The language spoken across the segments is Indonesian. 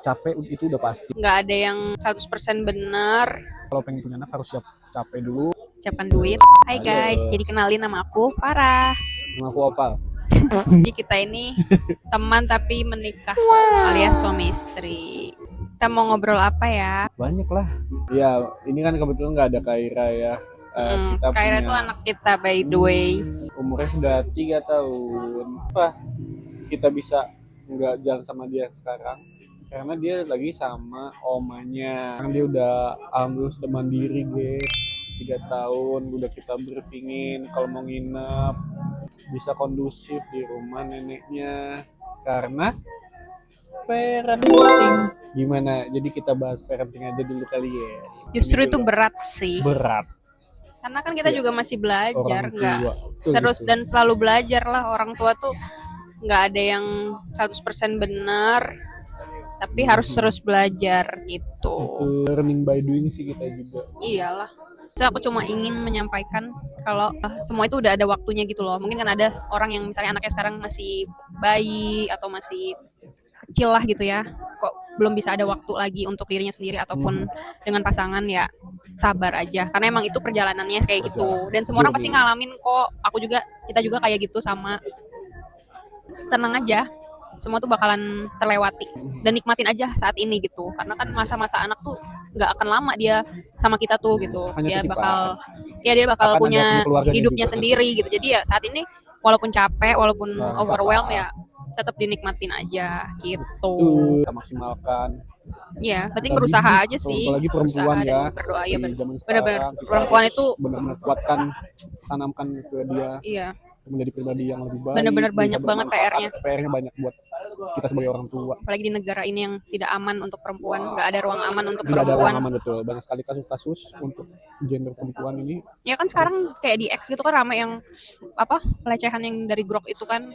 capek itu udah pasti. Nggak ada yang 100% benar. Kalau pengen punya anak harus siap capek dulu. Siapkan duit. Hai guys, jadi kenalin nama aku Farah. Nama aku Opal. Jadi kita ini teman tapi menikah alias suami istri. Kita mau ngobrol apa ya? Banyak lah. Ya, ini kan kebetulan nggak ada Kaira ya. Kaira itu anak kita by the way. Umurnya sudah 3 tahun. Apa kita bisa nggak jalan sama dia sekarang? Karena dia lagi sama omanya. Karena dia udah alhamdulillah sudah mandiri guys. 3 tahun udah kita berpingin kalau mau nginep bisa kondusif di rumah neneknya. Karena parenting. Gimana? Jadi kita bahas parenting aja dulu kali ya. Justru itu berat sih. Berat. Karena kan kita juga masih belajar, nggak Terus dan selalu belajar lah. Orang tua tuh nggak ada yang 100% benar, tapi harus terus belajar gitu. Learning by doing sih kita juga. Iyalah. So, aku cuma ingin menyampaikan kalau semua itu udah ada waktunya gitu loh. Mungkin kan ada orang yang misalnya anaknya sekarang masih bayi atau masih kecil lah gitu ya, kok belum bisa ada waktu lagi untuk dirinya sendiri ataupun dengan pasangan, ya sabar aja karena emang itu perjalanannya kayak gitu dan semua orang pasti ngalamin kok. Kita juga kayak gitu sama. Tenang aja, semua tuh bakalan terlewati dan nikmatin aja saat ini gitu karena kan masa-masa anak tuh nggak akan lama dia sama kita tuh gitu. Dia bakal punya hidupnya sendiri gitu. Jadi ya saat ini walaupun capek, walaupun overwhelmed, ya tetap dinikmatin aja gitu. Kita maksimalkan. Ya, penting berusaha aja sih. Apalagi perempuan ya. Berdoa ya, benar-benar perempuan itu benar-benar kuatkan, tanamkan ke dia. Iya. Menjadi pribadi yang lebih baik. Benar-benar banyak banget PR-nya. PR-nya banyak buat kita sebagai orang tua. Apalagi di negara ini yang tidak aman untuk perempuan, nggak ada ruang aman untuk tidak perempuan. Tidak ada ruang aman, betul. Banyak sekali kasus-kasus untuk gender perempuan ini. Ya kan sekarang kayak di X gitu kan ramai yang pelecehan yang dari Grok itu kan.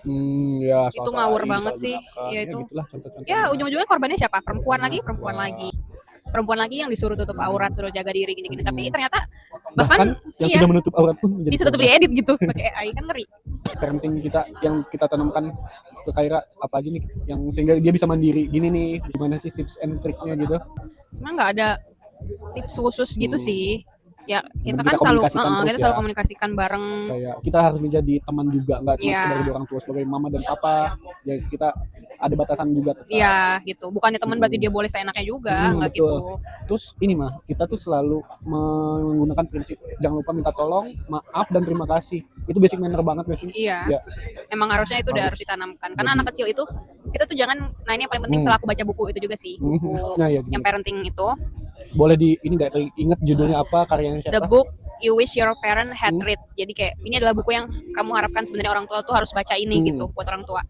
Ya, itu ngawur banget sih. Ya itu. Gitulah contoh-contoh. Ya ujung-ujungnya korbannya siapa? Perempuan lagi yang disuruh tutup aurat, suruh jaga diri gini-gini. Tapi ternyata bahkan yang sudah menutup aurat pun bisa tetap diedit gitu pakai AI, kan ngeri. Parenting kita yang kita tanamkan ke Kaira apa aja nih yang sehingga dia bisa mandiri gini nih, gimana sih tips and triknya gitu? Sebenarnya nggak ada tips khusus gitu sih. Ya kita kan selalu komunikasikan bareng. Kayak kita harus menjadi teman juga, nggak cuma sebagai orang tua, sebagai mama dan papa. Ya kita ada batasan juga. Iya gitu. Bukannya teman berarti dia boleh seenaknya juga, nggak gitu. Terus ini mah kita tuh selalu menggunakan prinsip jangan lupa minta tolong, maaf dan terima kasih. Itu basic manner banget gak sih? Iya. Ya. Emang harusnya itu udah harus ditanamkan. Karena anak kecil itu kita tuh jangan. Nah ini yang paling penting setelah aku baca buku itu juga sih. Buku yang parenting itu. Boleh ini nggak ingat judulnya apa, karyanya siapa? The Book You Wish Your Parent Had Read. Jadi kayak ini adalah buku yang kamu harapkan sebenarnya orang tua tuh harus baca ini gitu buat orang tua.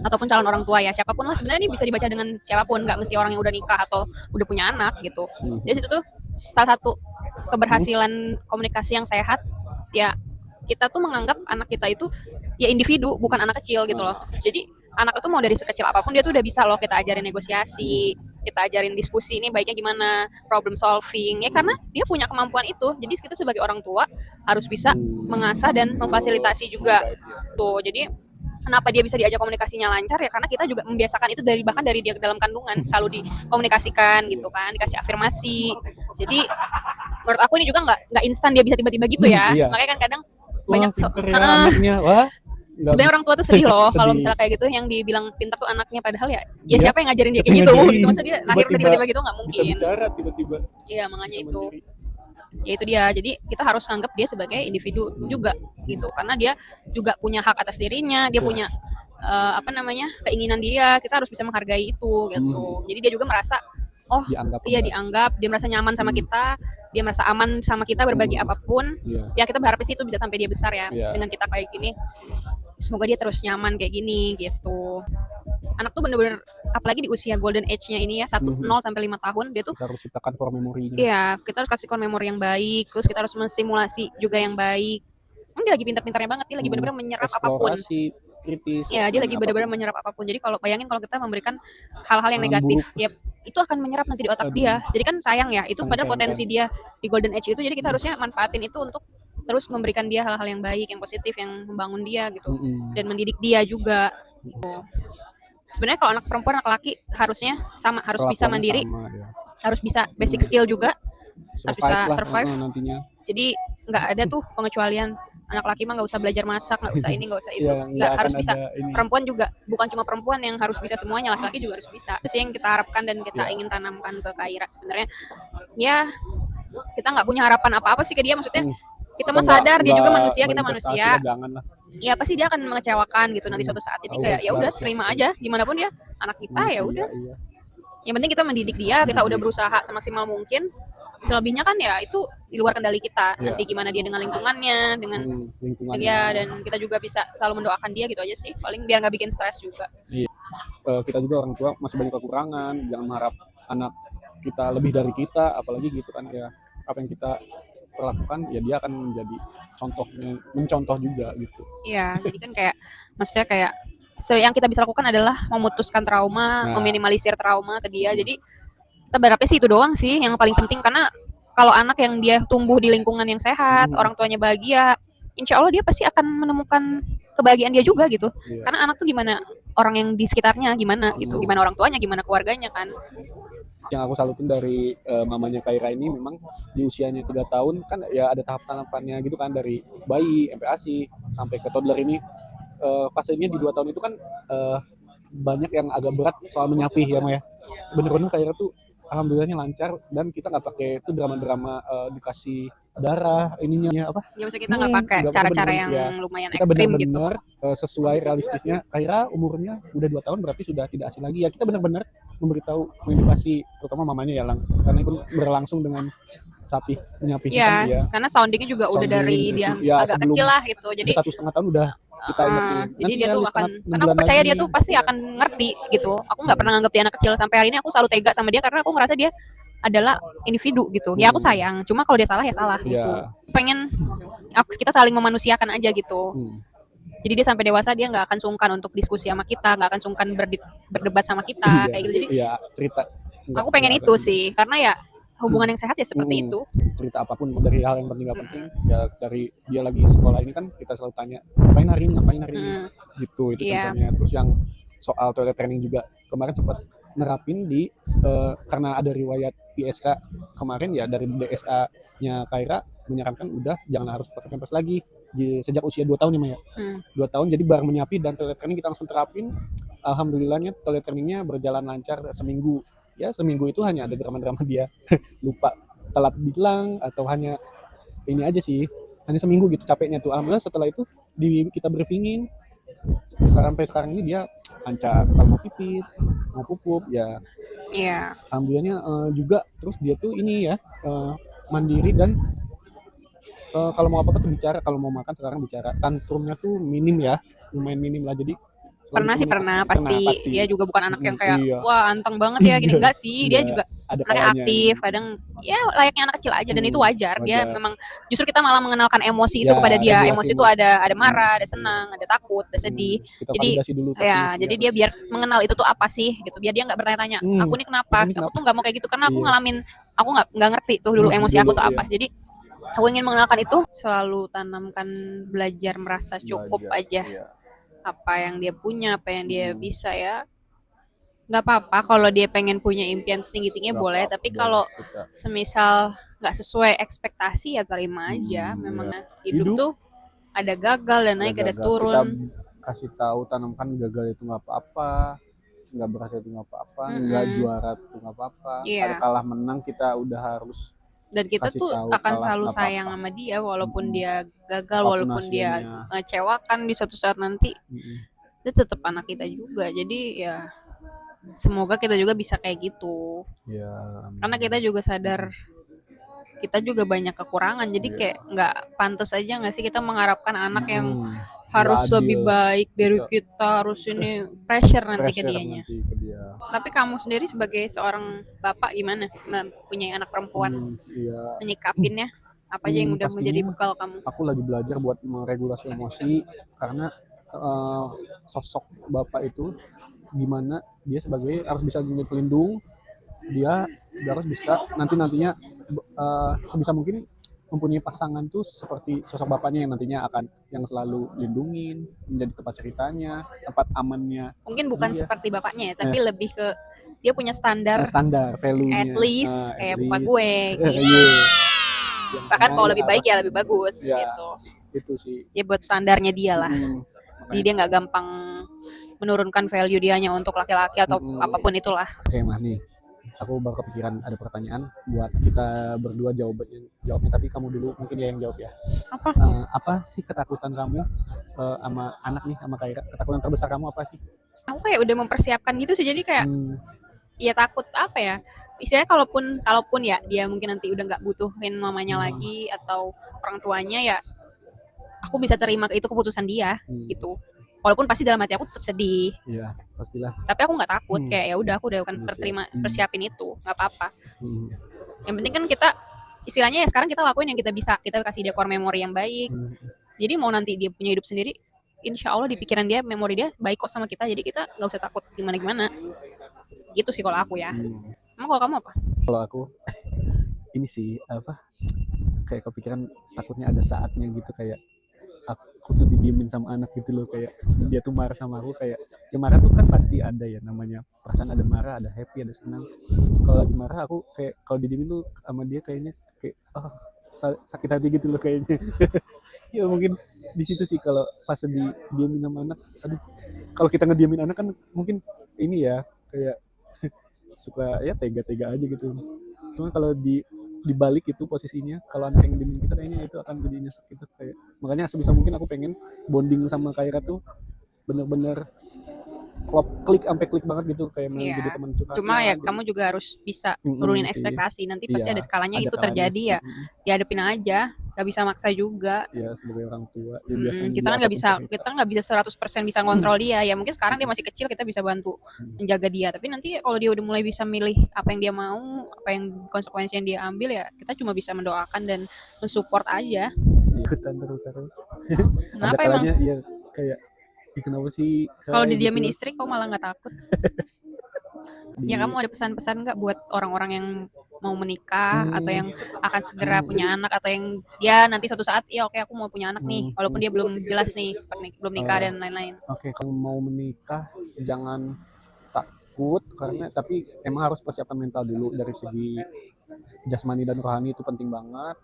Ataupun calon orang tua ya, siapapun lah sebenarnya ini bisa dibaca dengan siapapun, nggak mesti orang yang udah nikah atau udah punya anak gitu. Jadi itu tuh salah satu keberhasilan komunikasi yang sehat ya, kita tuh menganggap anak kita itu ya individu, bukan anak kecil gitu loh. Jadi anak itu mau dari sekecil apapun dia tuh udah bisa loh kita ajarin negosiasi, kita ajarin diskusi ini baiknya gimana, problem solving ya, karena dia punya kemampuan itu. Jadi kita sebagai orang tua harus bisa mengasah dan memfasilitasi juga tuh. Jadi kenapa dia bisa diajak komunikasinya lancar ya karena kita juga membiasakan itu bahkan dari dia dalam kandungan selalu dikomunikasikan gitu kan, dikasih afirmasi. Jadi menurut aku ini juga nggak instan dia bisa tiba-tiba gitu ya. Makanya kan kadang banyak sebenarnya orang tua tuh sedih loh kalau misalnya kayak gitu yang dibilang pintar tuh anaknya, padahal ya siapa yang ngajarin dia kayak gitu. Masa dia lahir tiba-tiba gitu, nggak mungkin. Bisa bicara tiba-tiba. Iya makanya itu. Ya itu dia. Jadi kita harus anggap dia sebagai individu juga gitu, karena dia juga punya hak atas dirinya, dia punya keinginan dia. Kita harus bisa menghargai itu gitu. Jadi dia juga merasa dianggap, dia merasa nyaman sama kita, dia merasa aman sama kita berbagi apapun. Ya kita berharap sih itu bisa sampai dia besar ya dengan kita kayak gini. Semoga dia terus nyaman kayak gini gitu. Anak tuh bener-bener apalagi di usia golden age-nya ini ya 0 sampai 5 tahun dia tuh kita harus ciptakan core memorinya. Iya, kita harus kasih core memori yang baik, terus kita harus mensimulasi juga yang baik. Dia lagi pintar-pintarnya banget, dia lagi benar-benar menyerap apapun. Kritis. Ya, dia lagi benar-benar menyerap apapun. Jadi kalau bayangin kalau kita memberikan hal-hal yang negatif, ya itu akan menyerap nanti di otak dia. Jadi kan sayang ya, itu padahal potensi dia di golden age itu. Jadi kita harusnya manfaatin itu untuk terus memberikan dia hal-hal yang baik, yang positif, yang membangun dia gitu, dan mendidik dia juga. Gitu. sebenarnya kalau anak perempuan anak laki harusnya sama, harus bisa Perlakuannya mandiri, sama dia. harus bisa basic skill juga, harus bisa Survive lah survive. nantinya. Jadi nggak ada tuh pengecualian, anak laki mah nggak usah belajar masak, nggak usah ini, nggak usah itu, Iya, nggak akan harus bisa. ada ini. Perempuan juga bukan cuma perempuan yang harus bisa semuanya, laki-laki juga harus bisa. Itu sih yang kita harapkan dan kita Iya. ingin tanamkan ke Kaira sebenarnya. Ya kita nggak punya harapan apa-apa sih ke dia, maksudnya kita mah sadar dia juga manusia, kita berinvestasi manusia. lah, jangan lah. Ya pasti dia akan mengecewakan gitu nanti suatu saat. Jadi kayak ya udah terima aja, gimana pun dia anak kita, ya udah. Iya. Yang penting kita mendidik dia, kita udah berusaha semaksimal mungkin. Selebihnya kan ya itu di luar kendali kita. Iya. Nanti gimana dia dengan lingkungannya, dengan Lingkungannya. dia, dan kita juga bisa selalu mendoakan dia gitu aja sih. Paling biar nggak bikin stres juga. Iya. Kita juga orang tua masih banyak kekurangan, jangan mengharap anak kita lebih dari kita, apalagi gitu kan ya. Apa yang kita perlakukan ya dia akan menjadi mencontoh juga gitu. Iya, jadi kan kayak maksudnya kayak yang kita bisa lakukan adalah memutuskan trauma, Nah. meminimalisir trauma ke dia. Jadi kita berharapnya sih itu doang sih yang paling penting, karena kalau anak yang dia tumbuh di lingkungan yang sehat, orang tuanya bahagia, insya Allah dia pasti akan menemukan kebahagiaan dia juga gitu. Iya. Karena anak tuh gimana orang yang di sekitarnya gimana gitu, gimana orang tuanya, gimana keluarganya kan. Yang aku salutin dari mamanya Kaira ini, memang di usianya 3 tahun kan ya ada tahap-tahapannya gitu kan, dari bayi, sampai ASI, sampai ke toddler ini. Fasenya di 2 tahun itu kan banyak yang agak berat soal menyapih ya Maya. Bener-bener Kaira tuh alhamdulillahnya lancar, dan kita nggak pakai itu drama-drama dikasih darah ininya apa. Ya maksudnya kita nggak pakai cara-cara yang lumayan kita ekstrim gitu. benar-benar sesuai realistisnya. Kaira umurnya udah 2 tahun, berarti sudah tidak asing lagi ya. Kita benar-benar memberitahu, mengedukasi terutama mamanya ya Lang, karena itu berlangsung dengan menyapih Iya, kan, ya. karena soundingnya juga udah dari dia ya, agak kecil lah gitu. Jadi 1,5 tahun udah kita ingetin. jadi dia tuh akan, 6 karena aku bulan percaya lagi. dia tuh pasti akan ngerti gitu. Aku nggak pernah nganggap dia anak kecil, sampai hari ini aku selalu tega sama dia karena aku ngerasa dia adalah individu gitu. Ya aku sayang, cuma kalau dia salah ya salah gitu. Pengen kita saling memanusiakan aja gitu. Jadi dia sampai dewasa dia nggak akan sungkan untuk diskusi sama kita, nggak akan sungkan berdebat sama kita kayak gitu. Jadi Iya, cerita. Aku pengen itu sih, karena ya hubungan yang sehat ya seperti itu. Cerita apapun, dari hal yang penting gak penting ya, dari dia lagi sekolah ini kan kita selalu tanya ngapain hari ini gitu. Itu contohnya. Terus yang soal toilet training juga kemarin sempat nerapin di karena ada riwayat ISK kemarin ya, dari DSA nya Kaira menyarankan udah jangan harus pakai pampers lagi sejak usia 2 tahun ya Maya. 2 tahun, jadi bareng menyapi dan toilet training kita langsung terapin. Alhamdulillahnya toilet trainingnya berjalan lancar seminggu. Ya seminggu itu hanya ada drama-drama dia lupa telat bilang atau hanya ini aja sih, hanya seminggu gitu capeknya tuh. Alhamdulillah setelah itu kita briefingin, sampai sekarang ini dia lancar, kalau mau pipis mau pupuk ya. Iya. Alhamdulillahnya juga. Terus dia tuh ini ya mandiri, dan kalau mau apa-apa tuh bicara, kalau mau makan sekarang bicara. Tantrumnya tuh minim ya, lumayan minim lah. Jadi pernah pasti. Dia juga bukan anak yang kayak wah anteng banget ya gini, enggak sih. Dia juga anaknya aktif, kadang ya layaknya anak kecil aja, dan itu wajar. Dia memang justru kita malah mengenalkan emosi itu kepada dia. Emosi itu ada marah, ada senang, ada takut, ada sedih. Jadi dulu, ya, jadi dia biar mengenal itu tuh apa sih gitu. Biar dia nggak bertanya-tanya, aku nih kenapa? Aku tuh nggak mau kayak gitu karena aku ngalamin, aku nggak ngerti tuh dulu emosi aku tuh apa. Jadi aku ingin mengenalkan itu, selalu tanamkan belajar merasa cukup aja. Apa yang dia punya, apa yang dia bisa ya. Nggak apa-apa kalau dia pengen punya impian setinggi-tingginya boleh, tapi kalau semisal nggak sesuai ekspektasi ya terima aja. Memang hidup tuh ada gagal dan naik, ada turun. Kita kasih tahu, tanamkan gagal itu nggak apa-apa, nggak berhasil itu nggak apa-apa, nggak juara itu nggak apa-apa. Ada kalah menang kita udah harus. Dan kita tuh akan selalu sayang sama dia walaupun dia gagal, walaupun dia ngecewakan di suatu saat nanti. Dia tetap anak kita juga. Jadi ya semoga kita juga bisa kayak gitu. Ya, karena kita juga sadar kita juga banyak kekurangan. Jadi kayak nggak pantas aja nggak sih kita mengharapkan anak yang harus lebih baik dari kita, harus ini pressure nanti ke dianya. Tapi kamu sendiri sebagai seorang bapak gimana punya anak perempuan, menyikapinnya apa aja yang udah menjadi bekal kamu? Aku lagi belajar buat meregulasi emosi, karena sosok bapak itu gimana dia sebagai harus bisa jadi pelindung, dia harus bisa nantinya sebisa mungkin mempunyai pasangan tuh seperti sosok bapaknya yang nantinya akan yang selalu lindungin, menjadi tempat ceritanya, tempat amannya Mungkin bukan dia. seperti bapaknya ya, tapi lebih ke dia punya standar Standar at value-nya, least at kayak bapak least. gue gitu. Iya. Yang Bahkan mana kalau ya lebih baik ya lebih bagus ya gitu. itu sih. Ya buat standarnya dia lah. Mm-mm. Jadi dia nggak gampang menurunkan value dianya untuk laki-laki atau apapun itulah. Oke Mah nih, aku baru kepikiran ada pertanyaan buat kita berdua jawabnya, tapi kamu dulu mungkin dia yang jawab ya. Apa? Apa sih ketakutan kamu sama anak nih, sama Kaira? Ketakutan terbesar kamu apa sih? Aku kayak udah mempersiapkan gitu sih, jadi kayak ya takut apa ya, istilahnya kalaupun ya dia mungkin nanti udah nggak butuhin mamanya lagi atau orang tuanya, ya aku bisa terima itu keputusan dia gitu, walaupun pasti dalam hati aku tetap sedih. Iya, pastilah. Tapi aku nggak takut, kayak ya udah aku udah akan persiapin itu, nggak apa-apa. Yang penting kan kita istilahnya ya sekarang kita lakuin yang kita bisa, kita kasih dia core memori yang baik. Jadi mau nanti dia punya hidup sendiri, insya Allah di pikiran dia, memori dia baik kok sama kita, jadi kita nggak usah takut gimana-gimana. Gitu sih kalau aku ya. Emang kalau kamu apa? Kalau aku ini sih apa, kayak kepikiran takutnya ada saatnya gitu kayak aku tuh didiemin sama anak gitu loh, kayak dia tuh marah sama aku, kayak ya marah tuh kan pasti ada ya, namanya perasaan, ada marah, ada happy, ada senang. Kalau lagi marah aku kayak kalau didiemin tuh sama dia kayaknya kayak sakit hati gitu loh kayaknya. Ya mungkin di situ sih kalau pas didiemin sama anak. Aduh, kalau kita ngediemin anak kan mungkin ini ya kayak suka ya tega-tega aja gitu. Cuma kalau dibalik itu posisinya, kalau anak yang ngediemin kita kayaknya itu akan jadi nyesek gitu, kayak makanya sebisa mungkin aku pengen bonding sama Kaira tuh bener-bener klik sampai klik banget gitu, kayak jadi teman curhatnya. Cuma ya gitu. Kamu juga harus bisa nurunin ekspektasi, nanti pasti ada skalanya itu terjadi ya. Dihadapin aja, nggak bisa maksa juga. Ya sebagai orang tua ya kita kan nggak bisa 100% bisa ngontrol dia ya. Mungkin sekarang dia masih kecil, kita bisa bantu menjaga dia, tapi nanti kalau dia udah mulai bisa milih apa yang dia mau, apa yang konsekuensi yang dia ambil, ya kita cuma bisa mendoakan dan mensupport aja. Ikutan terus. Kenapa emang? Iya kayak kenapa sih kalau didiamin gitu? Istri kok malah nggak takut? Ya kamu ada pesan-pesan nggak buat orang-orang yang mau menikah atau yang akan segera punya anak, atau yang dia nanti suatu saat ya oke aku mau punya anak nih, walaupun dia belum jelas nih belum nikah dan lain-lain. Oke, kalau mau menikah jangan takut, karena tapi emang harus persiapan mental dulu. Dari segi jasmani dan rohani itu penting banget.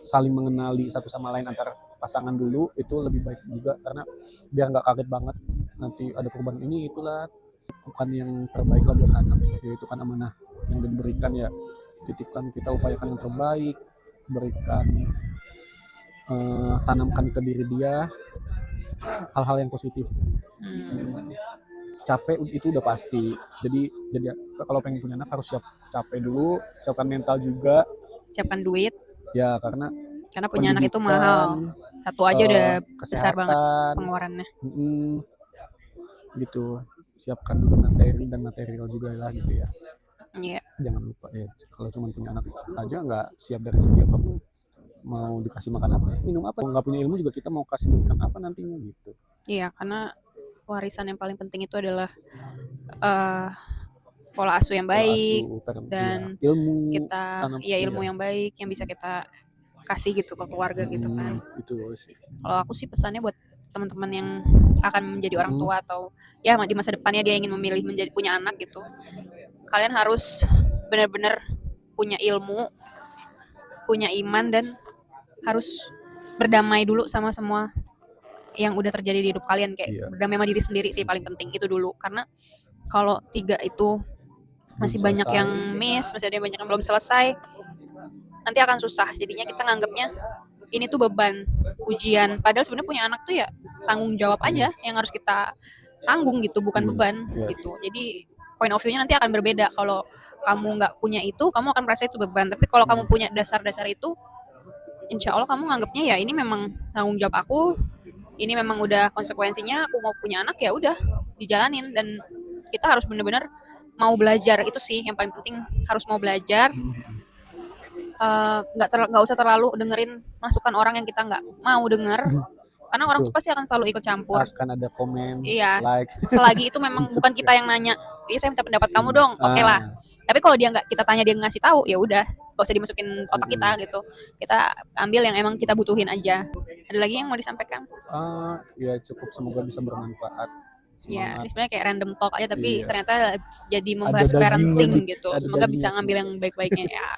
Saling mengenali satu sama lain antara pasangan dulu itu lebih baik juga, karena biar nggak kaget banget nanti ada perubahan ini itulah. Bukan yang terbaik lah buat anak, yaitu kan amanah yang diberikan ya, titipkan, kita upayakan yang terbaik, berikan tanamkan ke diri dia hal-hal yang positif. Capek itu udah pasti, jadi kalau pengen punya anak harus siap capek dulu, siapkan mental juga, siapkan duit ya, karena punya anak itu mahal, satu aja udah besar banget pengeluarannya. Gitu, siapkan juga materi dan material juga lah gitu ya. Iya. Jangan lupa ya, kalau cuma punya anak aja nggak siap dari segi apapun, mau dikasih makan apa, minum apa, nggak punya ilmu juga kita mau kasih makan apa nantinya gitu. Iya, karena warisan yang paling penting itu adalah pola asuh yang baik, dan ya, ilmu kita ilmu yang baik yang bisa kita kasih gitu ke keluarga gitu kan. Itu sih. Kalau aku sih pesannya buat teman-teman yang akan menjadi orang tua atau ya di masa depannya dia ingin memilih punya anak gitu, kalian harus benar-benar punya ilmu, punya iman, dan harus berdamai dulu sama semua yang udah terjadi di hidup kalian, kayak berdamai sama diri sendiri sih paling penting itu dulu, karena kalau 3 itu masih banyak yang masih ada banyak yang belum selesai, nanti akan susah. Jadinya kita nganggapnya ini tuh beban, ujian, padahal sebenarnya punya anak tuh ya tanggung jawab aja yang harus kita tanggung gitu, bukan beban gitu. Jadi point of view-nya nanti akan berbeda. Kalau kamu nggak punya itu, kamu akan merasa itu beban, tapi kalau kamu punya dasar-dasar itu, insya Allah kamu nganggapnya ya ini memang tanggung jawab aku, ini memang udah konsekuensinya aku mau punya anak, ya udah dijalanin. Dan kita harus benar-benar mau belajar, itu sih yang paling penting, harus mau belajar. Nggak usah terlalu dengerin masukan orang yang kita nggak mau denger, karena orang tuh pasti akan selalu ikut campur. Akan ada komen, iya, like. Selagi itu memang bukan kita yang nanya, saya minta pendapat kamu dong, oke lah. Tapi kalau dia nggak kita tanya dia ngasih tahu, ya udah gak usah dimasukin otak kita gitu. Kita ambil yang emang kita butuhin aja. Ada lagi yang mau disampaikan? Ya cukup, semoga bisa bermanfaat. Ya, ini Semangat. sebenarnya kayak random talk aja, tapi Iya. ternyata jadi Ada membahas dagingnya parenting nih, gitu. ada Semoga dagingnya bisa ngambil semua. yang baik-baiknya ya.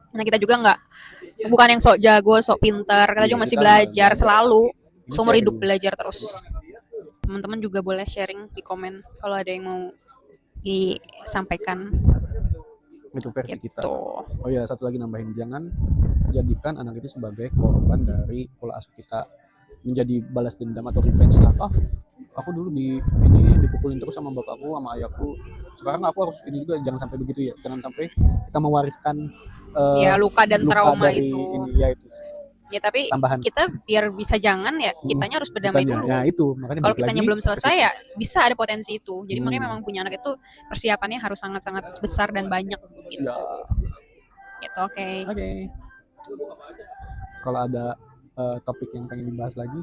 Karena kita juga nggak, bukan yang sok jago, sok pinter. Kita Iya, juga masih kita belajar belajar. selalu. Ini Seumur hidup sharing. belajar terus. Teman-teman juga boleh sharing di komen kalau ada yang mau disampaikan Itu versi kita. gitu. Oh ya, satu lagi nambahin, jangan jadikan anak itu sebagai korban dari pola asuh kita, menjadi balas dendam atau revenge lah. Aku dulu dipukulin terus sama bapakku sama ayahku, sekarang aku harus ini juga. Jangan sampai begitu ya, jangan sampai kita mewariskan Ya, luka dan luka trauma dari itu. ini ya. Itu Ya, tapi tambahan kita biar bisa jangan ya, kitanya harus berdamai kitanya. dulu. Nah itu makanya Kalau balik kitanya lagi belum ke selesai situ. ya bisa ada potensi itu. Jadi makanya Hmm. memang punya anak itu persiapannya harus sangat-sangat besar dan banyak gitu. Ya, Gitu, oke. oke. Kalau ada topik yang pengen dibahas lagi,